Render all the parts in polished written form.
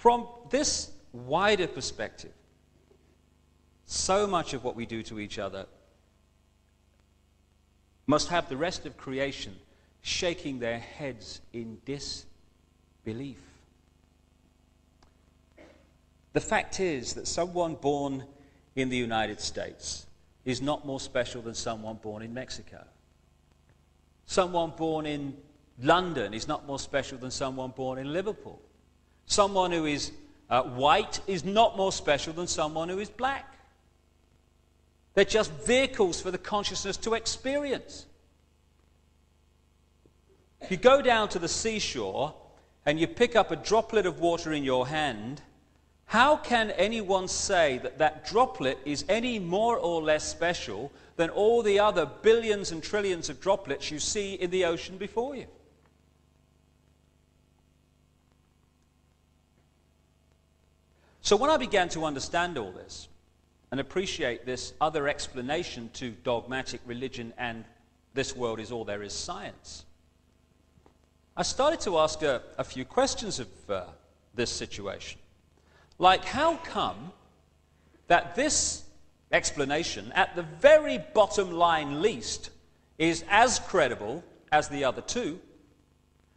From this wider perspective, so much of what we do to each other must have the rest of creation shaking their heads in disbelief. The fact is that someone born in the United States is not more special than someone born in Mexico. Someone born in London is not more special than someone born in Liverpool. Someone who is white is not more special than someone who is black. They're just vehicles for the consciousness to experience. If you go down to the seashore and you pick up a droplet of water in your hand, how can anyone say that that droplet is any more or less special than all the other billions and trillions of droplets you see in the ocean before you? So when I began to understand all this and appreciate this other explanation to dogmatic religion and this world is all there is science, I started to ask a few questions of this situation. Like, how come that this explanation, at the very bottom line least, is as credible as the other two?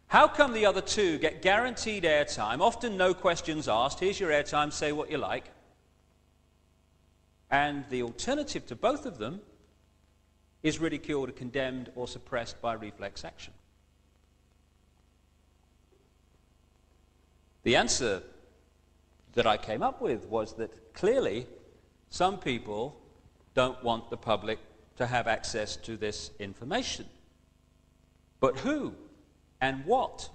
How come the other two get guaranteed airtime, often no questions asked, here's your airtime, say what you like, and the alternative to both of them is ridiculed, condemned, or suppressed by reflex action? The answer that I came up with was that clearly some people don't want the public to have access to this information. But who and what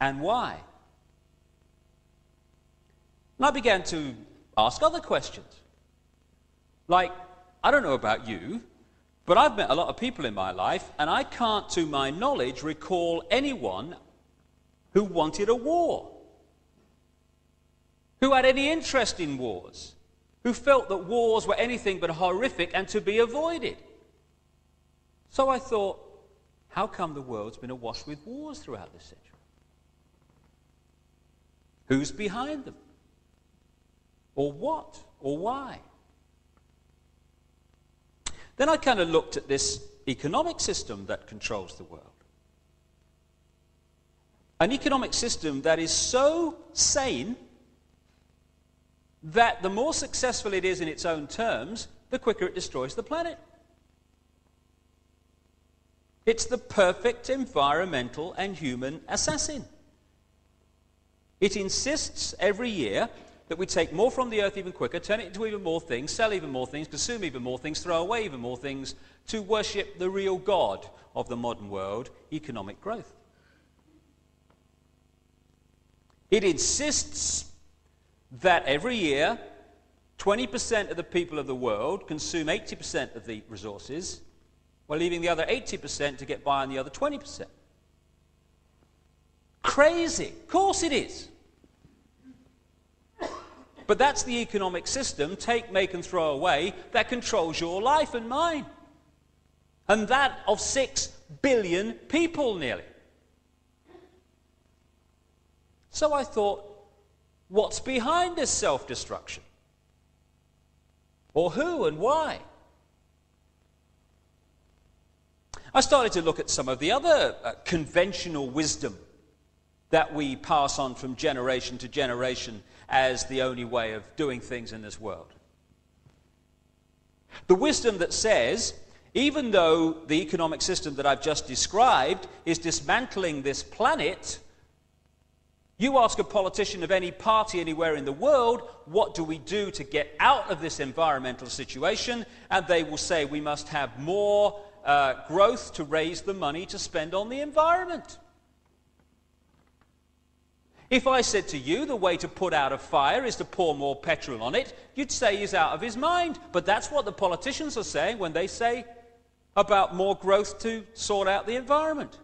and why? And I began to ask other questions. Like, I don't know about you, but I've met a lot of people in my life, and I can't, to my knowledge, recall anyone who wanted a war, who had any interest in wars, who felt that wars were anything but horrific and to be avoided. So I thought, how come the world's been awash with wars throughout this century? Who's behind them? Or what? Or why? Then I kind of looked at this economic system that controls the world. An economic system that is so sane that the more successful it is in its own terms, the quicker it destroys the planet. It's the perfect environmental and human assassin. It insists every year that we take more from the earth even quicker, turn it into even more things, sell even more things, consume even more things, throw away even more things, to worship the real God of the modern world, economic growth. It insists that every year 20% of the people of the world consume 80% of the resources, while leaving the other 80% to get by on the other 20%. Crazy. Of course it is. But that's the economic system, take, make, and throw away, that controls your life and mine. And that of 6 billion people nearly. So I thought, what's behind this self-destruction? Or who and why? I started to look at some of the other conventional wisdom that we pass on from generation to generation as the only way of doing things in this world. The wisdom that says, even though the economic system that I've just described is dismantling this planet, you ask a politician of any party anywhere in the world, what do we do to get out of this environmental situation? And they will say we must have more growth to raise the money to spend on the environment. If I said to you the way to put out a fire is to pour more petrol on it, you'd say he's out of his mind. But that's what the politicians are saying when they say about more growth to sort out the environment.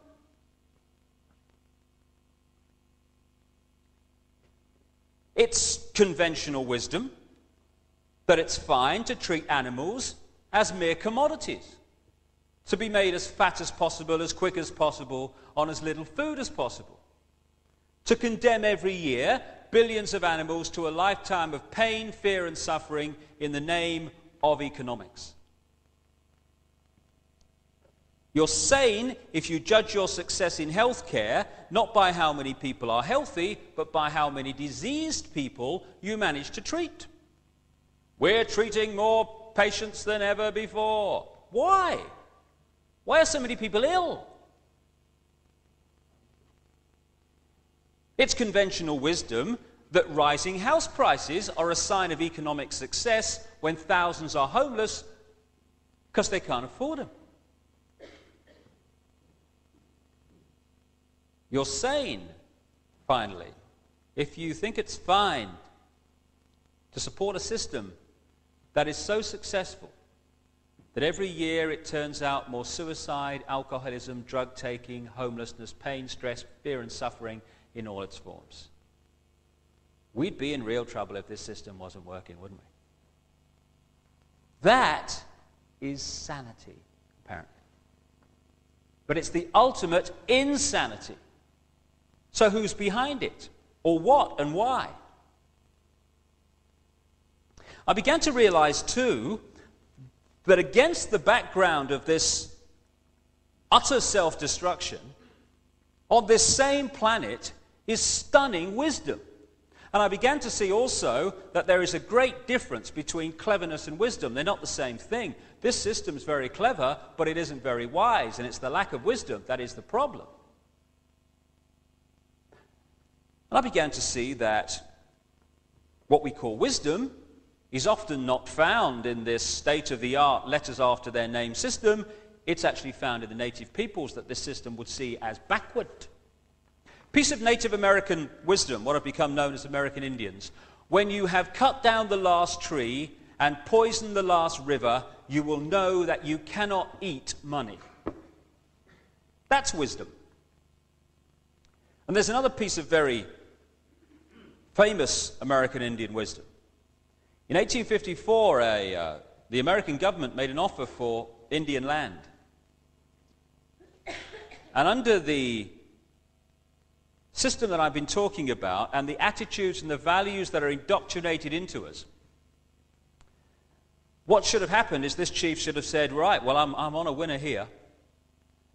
It's conventional wisdom that it's fine to treat animals as mere commodities, to be made as fat as possible, as quick as possible, on as little food as possible. To condemn every year billions of animals to a lifetime of pain, fear, and suffering in the name of economics. You're sane if you judge your success in healthcare not by how many people are healthy, but by how many diseased people you manage to treat. We're treating more patients than ever before. Why? Why are so many people ill? It's conventional wisdom that rising house prices are a sign of economic success when thousands are homeless because they can't afford them. You're sane, finally, if you think it's fine to support a system that is so successful that every year it turns out more suicide, alcoholism, drug taking, homelessness, pain, stress, fear, and suffering in all its forms. We'd be in real trouble if this system wasn't working, wouldn't we? That is sanity, apparently. But it's the ultimate insanity. So who's behind it? Or what and why? I began to realize, too, that against the background of this utter self-destruction, on this same planet is stunning wisdom. And I began to see also that there is a great difference between cleverness and wisdom. They're not the same thing. This system's very clever, but it isn't very wise, and it's the lack of wisdom that is the problem. And I began to see that what we call wisdom is often not found in this state-of-the-art letters after their name system. It's actually found in the native peoples that this system would see as backward. Piece of Native American wisdom, what have become known as American Indians. When you have cut down the last tree and poisoned the last river, you will know that you cannot eat money. That's wisdom. And there's another piece of very famous American Indian wisdom. In 1854, the American government made an offer for Indian land. And under the system that I've been talking about and the attitudes and the values that are indoctrinated into us, what should have happened is this chief should have said, right, well, I'm on a winner here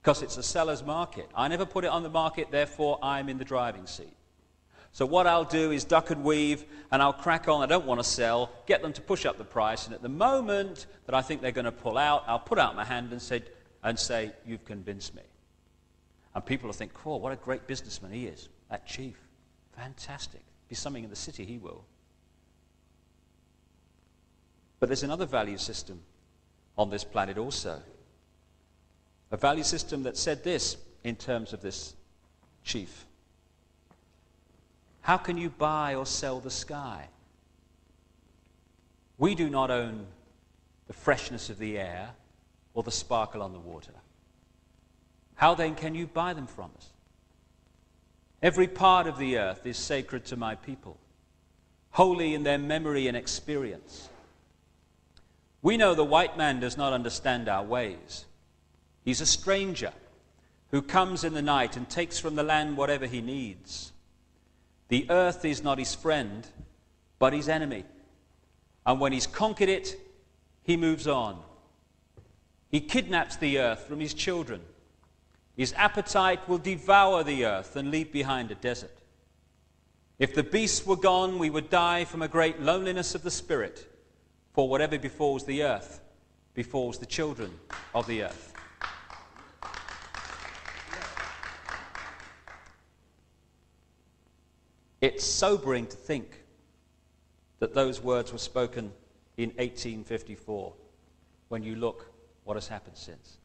because it's a seller's market. I never put it on the market, therefore I'm in the driving seat. So what I'll do is duck and weave, and I'll crack on. I don't want to sell, get them to push up the price, and at the moment that I think they're going to pull out, I'll put out my hand and say, you've convinced me. And people will think, oh, what a great businessman he is, that chief. Fantastic. Be something in the city, he will. But there's another value system on this planet also. A value system that said this in terms of this chief. How can you buy or sell the sky? We do not own the freshness of the air or the sparkle on the water. How then can you buy them from us? Every part of the earth is sacred to my people, holy in their memory and experience. We know the white man does not understand our ways. He's a stranger who comes in the night and takes from the land whatever he needs. The earth is not his friend, but his enemy. And when he's conquered it, he moves on. He kidnaps the earth from his children. His appetite will devour the earth and leave behind a desert. If the beasts were gone, we would die from a great loneliness of the spirit, for whatever befalls the earth befalls the children of the earth. It's sobering to think that those words were spoken in 1854 when you look what has happened since.